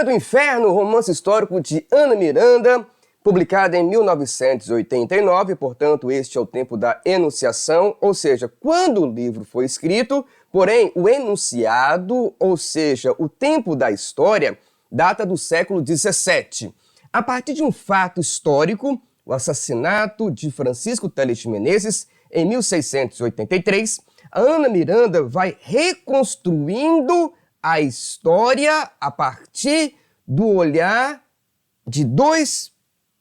do Inferno, romance histórico de Ana Miranda, publicado em 1989, portanto, este é o tempo da enunciação, ou seja, quando o livro foi escrito, porém, o enunciado, ou seja, o tempo da história, data do século XVII. A partir de um fato histórico, o assassinato de Francisco Teles de Menezes, em 1683, a Ana Miranda vai reconstruindo a história a partir do olhar de dois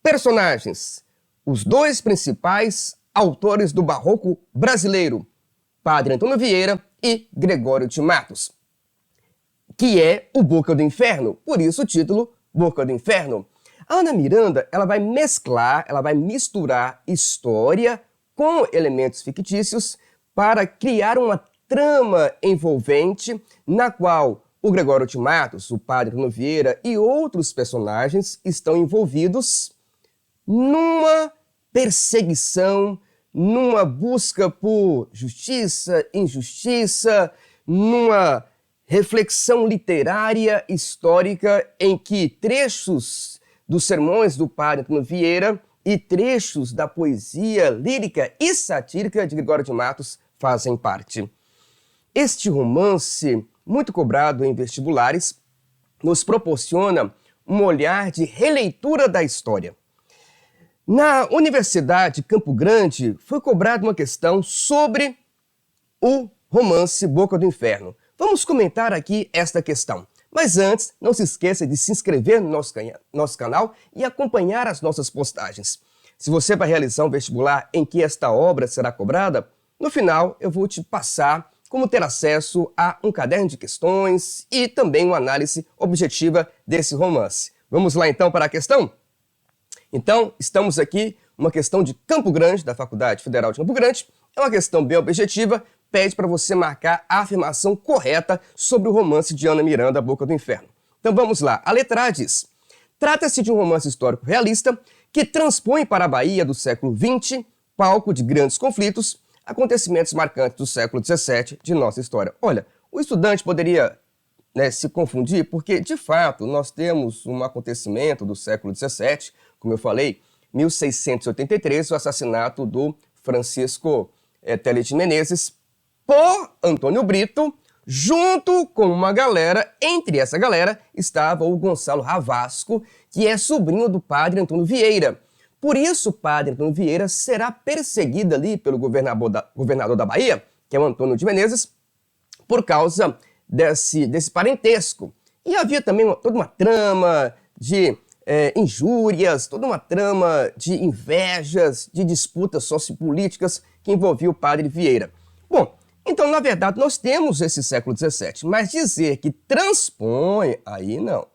personagens, os dois principais autores do barroco brasileiro, Padre Antônio Vieira e Gregório de Matos, que é o Boca do Inferno, por isso o título Boca do Inferno. A Ana Miranda, ela vai mesclar, ela vai misturar história com elementos fictícios para criar uma trama envolvente na qual o Gregório de Matos, o Padre Antônio Vieira e outros personagens estão envolvidos numa perseguição, numa busca por justiça, injustiça, numa reflexão literária, histórica, em que trechos dos sermões do Padre Antônio Vieira e trechos da poesia lírica e satírica de Gregório de Matos fazem parte. Este romance, muito cobrado em vestibulares, nos proporciona um olhar de releitura da história. Na Universidade de Campo Grande foi cobrada uma questão sobre o romance Boca do Inferno. Vamos comentar aqui esta questão. Mas antes, não se esqueça de se inscrever no nosso canal e acompanhar as nossas postagens. Se você vai realizar um vestibular em que esta obra será cobrada, no final eu vou te passar como ter acesso a um caderno de questões e também uma análise objetiva desse romance. Vamos lá então para a questão? Então, estamos aqui, uma questão de Campo Grande, da Faculdade Federal de Campo Grande. É uma questão bem objetiva, pede para você marcar a afirmação correta sobre o romance de Ana Miranda, Boca do Inferno. Então vamos lá, a letra A diz: trata-se de um romance histórico realista que transpõe para a Bahia do século XX, palco de grandes conflitos, acontecimentos marcantes do século XVII de nossa história. Olha, o estudante poderia se confundir porque, de fato, nós temos um acontecimento do século XVII, como eu falei, 1683, o assassinato do Francisco Teles de Menezes por Antônio Brito, junto com uma galera. Entre essa galera estava o Gonçalo Ravasco, que é sobrinho do Padre Antônio Vieira. Por isso, o Padre Antônio Vieira será perseguido ali pelo governador da Bahia, que é o Antônio de Menezes, por causa desse parentesco. E havia também toda uma trama de injúrias, toda uma trama de invejas, de disputas sociopolíticas que envolvia o Padre Vieira. Bom, então, na verdade, nós temos esse século XVII, mas dizer que transpõe, aí não.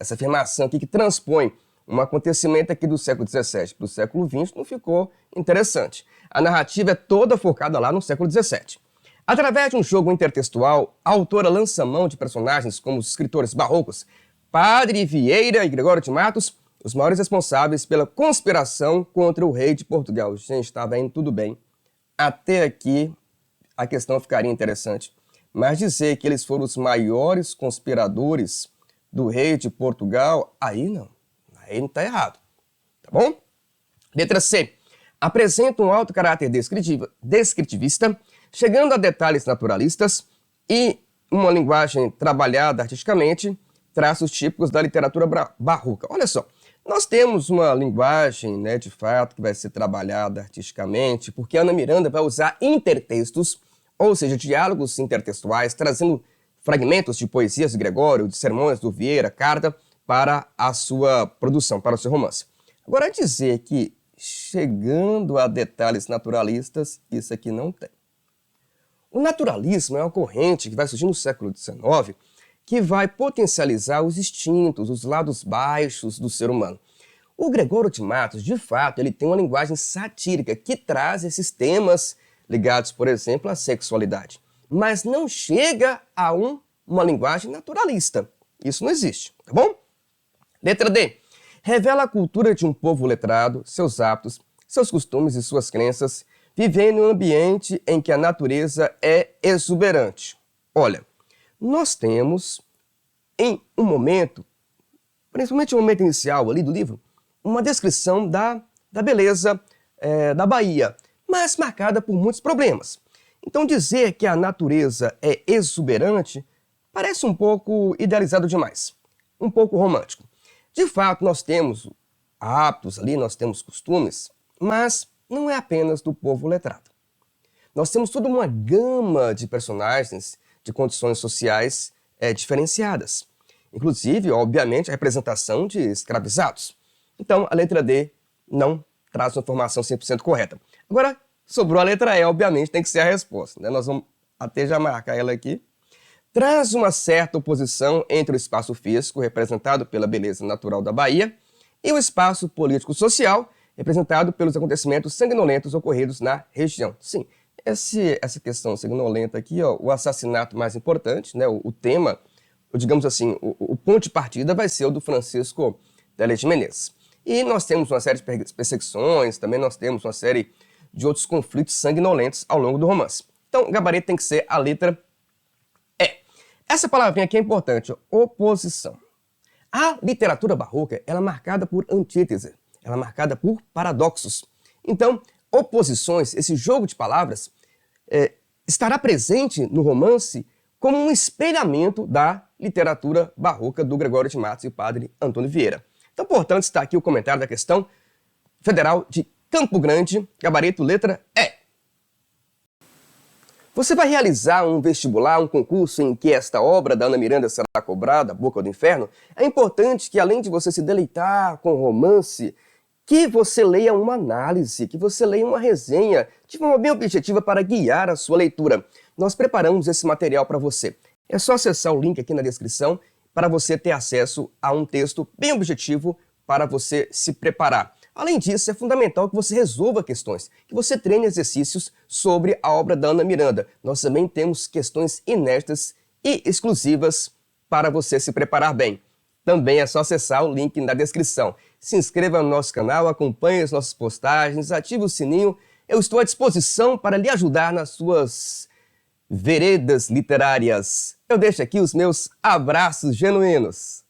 Essa afirmação aqui que transpõe um acontecimento aqui do século XVII para o século XX não ficou interessante. A narrativa é toda focada lá no século XVII. Através de um jogo intertextual, a autora lança mão de personagens como os escritores barrocos Padre Vieira e Gregório de Matos, os maiores responsáveis pela conspiração contra o rei de Portugal. Gente, estava indo tudo bem. Até aqui a questão ficaria interessante. Mas dizer que eles foram os maiores conspiradores do rei de Portugal, aí não. Aí não está errado. Tá bom? Letra C. Apresenta um alto caráter descritivista, chegando a detalhes naturalistas e uma linguagem trabalhada artisticamente, traços típicos da literatura barroca. Olha só, nós temos uma linguagem, de fato, que vai ser trabalhada artisticamente, porque Ana Miranda vai usar intertextos, ou seja, diálogos intertextuais, trazendo fragmentos de poesias de Gregório, de sermões do Vieira, carta, para a sua produção, para o seu romance. Agora, dizer que chegando a detalhes naturalistas, isso aqui não tem. O naturalismo é uma corrente que vai surgir no século XIX, que vai potencializar os instintos, os lados baixos do ser humano. O Gregório de Matos, de fato, ele tem uma linguagem satírica que traz esses temas ligados, por exemplo, à sexualidade. Mas não chega a uma linguagem naturalista. Isso não existe, tá bom? Letra D. Revela a cultura de um povo letrado, seus hábitos, seus costumes e suas crenças, vivendo em um ambiente em que a natureza é exuberante. Olha, nós temos, em um momento principalmente no momento inicial ali do livro, uma descrição da beleza da Bahia, mas marcada por muitos problemas. Então dizer que a natureza é exuberante parece um pouco idealizado demais, um pouco romântico. De fato, nós temos hábitos ali, nós temos costumes, mas não é apenas do povo letrado. Nós temos toda uma gama de personagens de condições sociais diferenciadas. Inclusive, obviamente, a representação de escravizados. Então, a letra D não traz uma informação 100% correta. Agora, sobrou a letra E, obviamente, tem que ser a resposta, né? Nós vamos até já marcar ela aqui. Traz uma certa oposição entre o espaço físico, representado pela beleza natural da Bahia, e o espaço político-social, representado pelos acontecimentos sanguinolentos ocorridos na região. Sim, essa questão sanguinolenta aqui, ó, o assassinato mais importante, né, o tema, digamos assim, o ponto de partida vai ser o do Francisco Teles de Menezes. E nós temos uma série de perseguições, também nós temos uma série de outros conflitos sanguinolentos ao longo do romance. Então, o gabarito tem que ser a letra E. Essa palavrinha aqui é importante, ó, oposição. A literatura barroca ela é marcada por antítese, ela é marcada por paradoxos. Então, oposições, esse jogo de palavras, estará presente no romance como um espelhamento da literatura barroca do Gregório de Matos e o padre Antônio Vieira. Então, portanto, está aqui o comentário da questão federal de Campo Grande, gabarito letra E. Você vai realizar um vestibular, um concurso em que esta obra da Ana Miranda será cobrada, Boca do Inferno? É importante que, além de você se deleitar com o romance, que você leia uma análise, que você leia uma resenha, de forma bem objetiva para guiar a sua leitura. Nós preparamos esse material para você. É só acessar o link aqui na descrição para você ter acesso a um texto bem objetivo para você se preparar. Além disso, é fundamental que você resolva questões, que você treine exercícios sobre a obra da Ana Miranda. Nós também temos questões inéditas e exclusivas para você se preparar bem. Também é só acessar o link na descrição. Se inscreva no nosso canal, acompanhe as nossas postagens, ative o sininho. Eu estou à disposição para lhe ajudar nas suas veredas literárias. Eu deixo aqui os meus abraços genuínos.